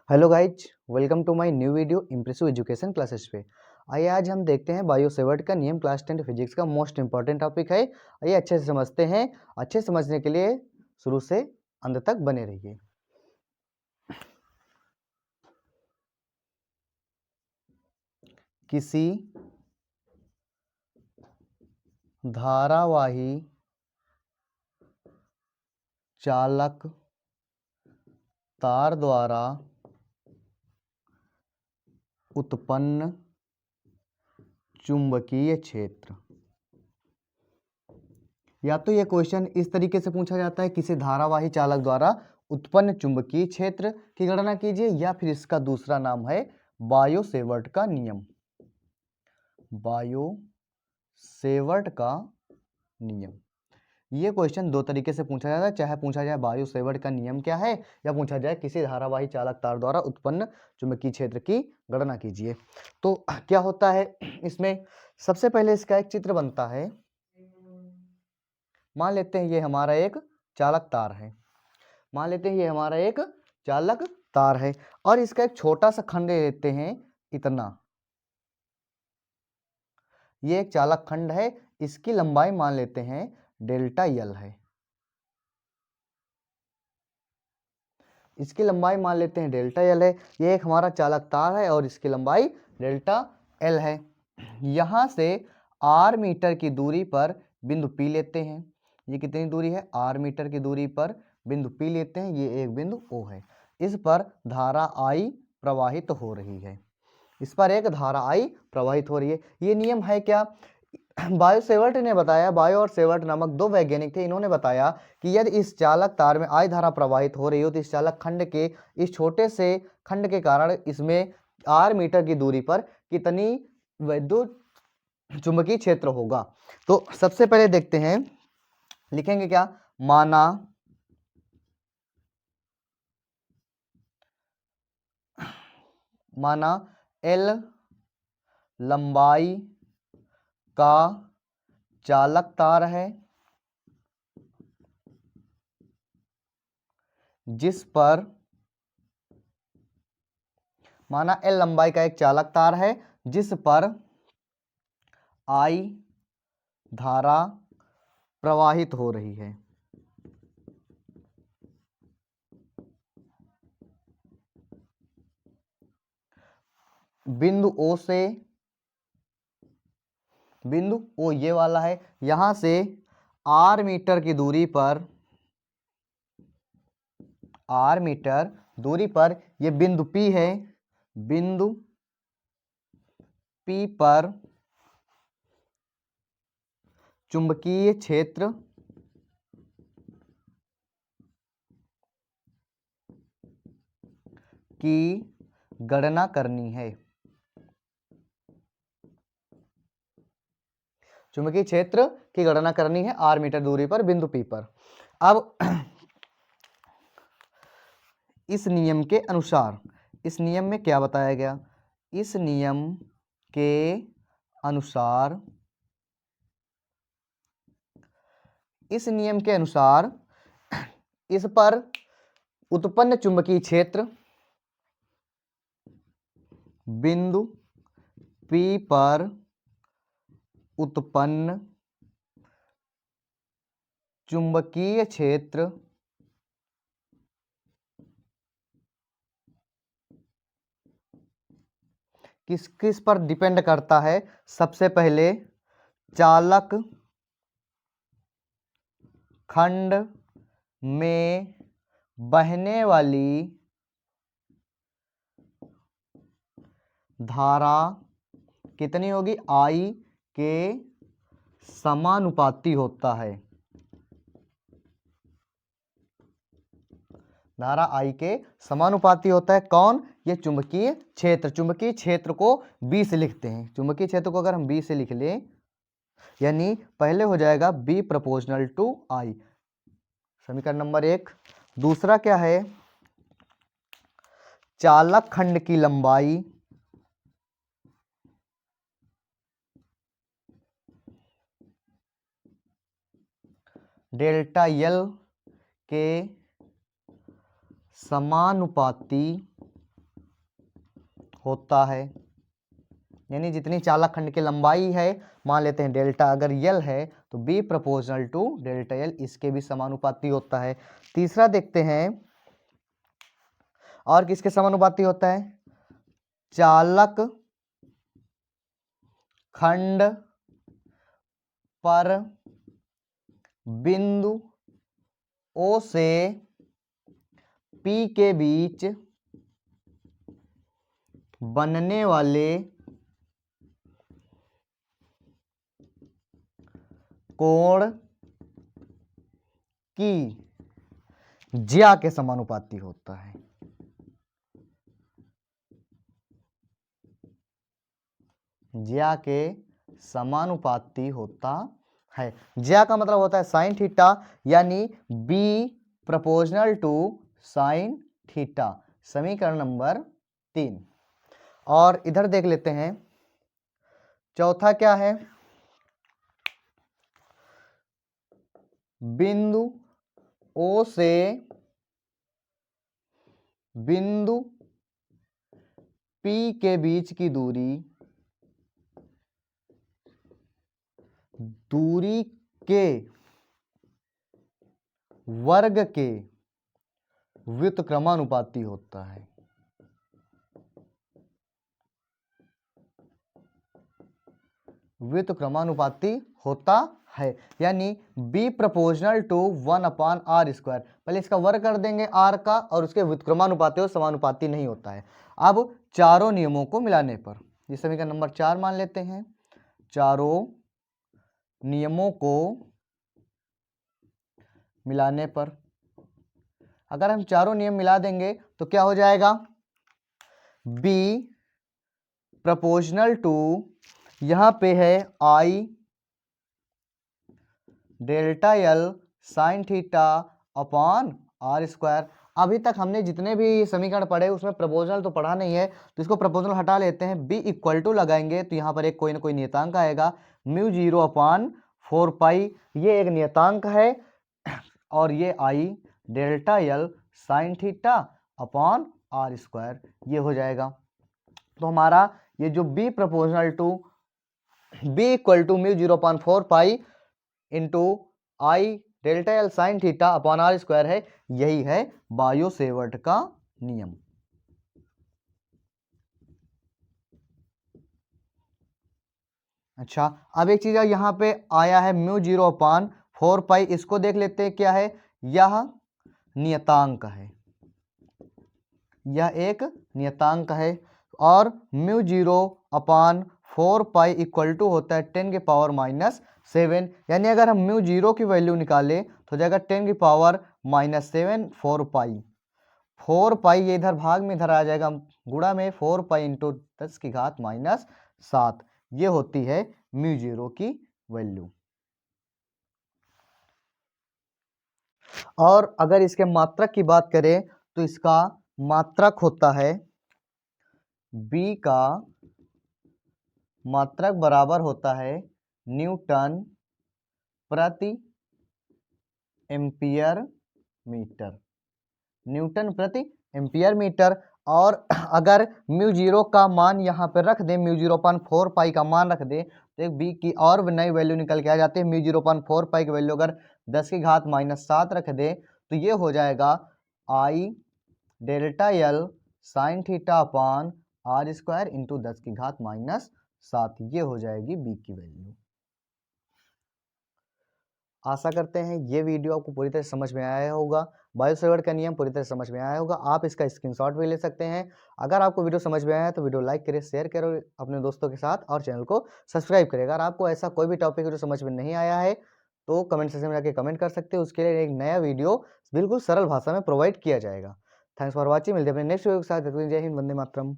Hello guys, welcome to my new video impressive education classes पे। आइए आज हम देखते हैं बायो सेवर्ट का नियम। क्लास 10 फिजिक्स का मोस्ट इंपॉर्टेंट टॉपिक है। आइए अच्छे से समझते हैं। अच्छे से समझने के लिए शुरू से अंत तक बने रहिए। किसी धारावाही चालक तार द्वारा उत्पन्न चुंबकीय क्षेत्र, या तो यह क्वेश्चन इस तरीके से पूछा जाता है, किसी धारावाही चालक द्वारा उत्पन्न चुंबकीय क्षेत्र की गणना कीजिए, या फिर इसका दूसरा नाम है बायो सेवर्ट का नियम। बायो सेवर्ट का नियम, ये क्वेश्चन दो तरीके से पूछा जाता है, चाहे पूछा जाए बायो सेवर्ट का नियम क्या है, या पूछा जाए किसी धारावाही चालक तार द्वारा उत्पन्न चुंबकीय क्षेत्र की गणना कीजिए। तो क्या होता है इसमें, सबसे पहले इसका एक चित्र बनता है। मान लेते हैं ये हमारा एक चालक तार है। मान लेते हैं ये हमारा एक चालक तार है और इसका एक छोटा सा खंड ले लेते हैं इतना। ये एक चालक खंड है, इसकी लंबाई मान लेते हैं डेल्टा एल है। इसकी लंबाई मान लेते हैं डेल्टा एल है। ये एक हमारा चालक तार है और इसकी लंबाई डेल्टा एल है। यहाँ से आर मीटर की दूरी पर बिंदु पी लेते हैं। ये कितनी दूरी है? आर मीटर की दूरी पर बिंदु पी लेते हैं। ये एक बिंदु ओ है। इस पर धारा आई प्रवाहित हो रही है। इस पर एक धारा आई प्रवाहित हो रही है। ये नियम है क्या? बायो सेवर्ट ने बताया, बायो और सेवर्ट नामक दो वैज्ञानिक थे, इन्होंने बताया कि यदि इस चालक तार में आई धारा प्रवाहित हो रही हो तो इस चालक खंड के इस छोटे से खंड के कारण इसमें आर मीटर की दूरी पर कितनी विद्युत चुंबकीय क्षेत्र होगा। तो सबसे पहले देखते हैं, लिखेंगे क्या? माना एल लंबाई का चालक तार है जिस पर, माना एल लंबाई का एक चालक तार है जिस पर आई धारा प्रवाहित हो रही है। बिंदु ओ से, बिंदु ओ ये वाला है, यहां से आर मीटर की दूरी पर, आर मीटर दूरी पर ये बिंदु पी है। बिंदु पी पर चुंबकीय क्षेत्र की गणना करनी है। चुंबकीय क्षेत्र की गणना करनी है आर मीटर दूरी पर बिंदु पी पर। अब इस नियम के अनुसार, इस नियम में क्या बताया गया? इस नियम के अनुसार, इस नियम के अनुसार इस पर उत्पन्न चुंबकीय क्षेत्र बिंदु P पर उत्पन्न चुंबकीय क्षेत्र किस किस पर डिपेंड करता है? सबसे पहले चालक खंड में बहने वाली धारा कितनी होगी? आई के समानुपाती होता है। धारा आई के समानुपाती होता है। कौन? ये चुंबकीय क्षेत्र। चुंबकीय क्षेत्र को बी से लिखते हैं। चुंबकीय क्षेत्र को अगर हम बी से लिख लें, यानी पहले हो जाएगा बी प्रोपोर्शनल टू आई, समीकरण नंबर 1। दूसरा क्या है? चालक खंड की लंबाई डेल्टा एल के समानुपाती होता है, यानी जितनी चालक खंड की लंबाई है मान लेते हैं डेल्टा अगर यल है तो बी प्रोपोर्शनल टू डेल्टा यल इसके भी समानुपाती होता है। तीसरा देखते हैं और किसके समानुपाती होता है, चालक खंड पर बिंदु ओ से पी के बीच बनने वाले कोण की ज्या के समानुपाती होता है। ज्या के समानुपाती होता है। ज्या का मतलब होता है साइन थीटा, यानी B proportional to sine theta, समीकरण नंबर 3। और इधर देख लेते हैं चौथा क्या है, बिंदु ओ से बिंदु पी के बीच की दूरी के वर्ग के व्युत्क्रमानुपाती होता है। व्युत्क्रमानुपाती होता है, यानी b प्रोपोर्शनल टू 1/r²। पहले इसका वर्ग कर देंगे r का और उसके व्युत्क्रमानुपाती और समानुपाती नहीं होता है। अब चारों नियमों को मिलाने पर, ये समीकरण नंबर 4 मान लेते हैं, चारों नियमों को मिलाने पर अगर हम चारों नियम मिला देंगे तो क्या हो जाएगा, b प्रोपोर्शनल टू, यहां पे है I delta l sine theta upon r²। अभी तक हमने जितने भी समीकरण पढ़े उसमें प्रपोजनल तो पढ़ा नहीं है, तो इसको प्रपोजनल हटा लेते हैं। b इक्वल टू लगाएंगे तो यहाँ पर एक कोई ना कोई नियतांक आएगा, μ0/4π, ये एक नियतांक है, और ये I delta l sine theta upon r², ये हो जाएगा। तो हमारा ये जो b proportional to b equal to μ0/4π into I delta l sine theta upon r² है, यही है बायो-सेवर्ट का नियम। अच्छा, अब एक चीज यहां पे आया है μ0/4π, इसको देख लेते हैं क्या है, यह नियतांक है, यह एक नियतांक है, और μ0/4π इक्वल टू होता है 10⁻⁷, यानी अगर हम μ0 की वैल्यू निकालें तो जाएगा 10⁻⁷ 4π ये इधर भाग में इधर आ जाएगा गुणा में 4π इंटू 10⁻⁷, ये होती है μ0 की वैल्यू। और अगर इसके मात्रक की बात करें तो इसका मात्रक होता है, b का मात्रक बराबर होता है न्यूटन प्रति एम्पियर मीटर, न्यूटन प्रति एम्पियर मीटर। और अगर μ0 का मान यहाँ पर रख दें, μ0/4π का मान रख दें तो एक b की और नई वैल्यू निकल के आ जाती है। μ0/4π की वैल्यू अगर 10⁻⁷ रख दें तो ये हो जाएगा I delta l sine theta upon r² into 10⁻⁷, ये हो जाएगी b की वैल्यू। आशा करते हैं ये वीडियो आपको पूरी तरह समझ में आया होगा, बायो-सेवर्ट का नियम पूरी तरह समझ में आया होगा। आप इसका स्क्रीनशॉट भी ले सकते हैं। अगर आपको वीडियो समझ में आया तो वीडियो लाइक करें, शेयर करें अपने दोस्तों के साथ, और चैनल को सब्सक्राइब करें। अगर आपको ऐसा कोई भी टॉपिक जो समझ में नहीं आया है तो कमेंट सेक्शन में जाके कमेंट कर सकते हैं, उसके लिए एक नया वीडियो बिल्कुल सरल भाषा में प्रोवाइड किया जाएगा। थैंक्स फॉर वॉचिंग, मिलते हैं अपने नेक्स्ट वीडियो के साथ। जय हिंद, वंदे मातरम।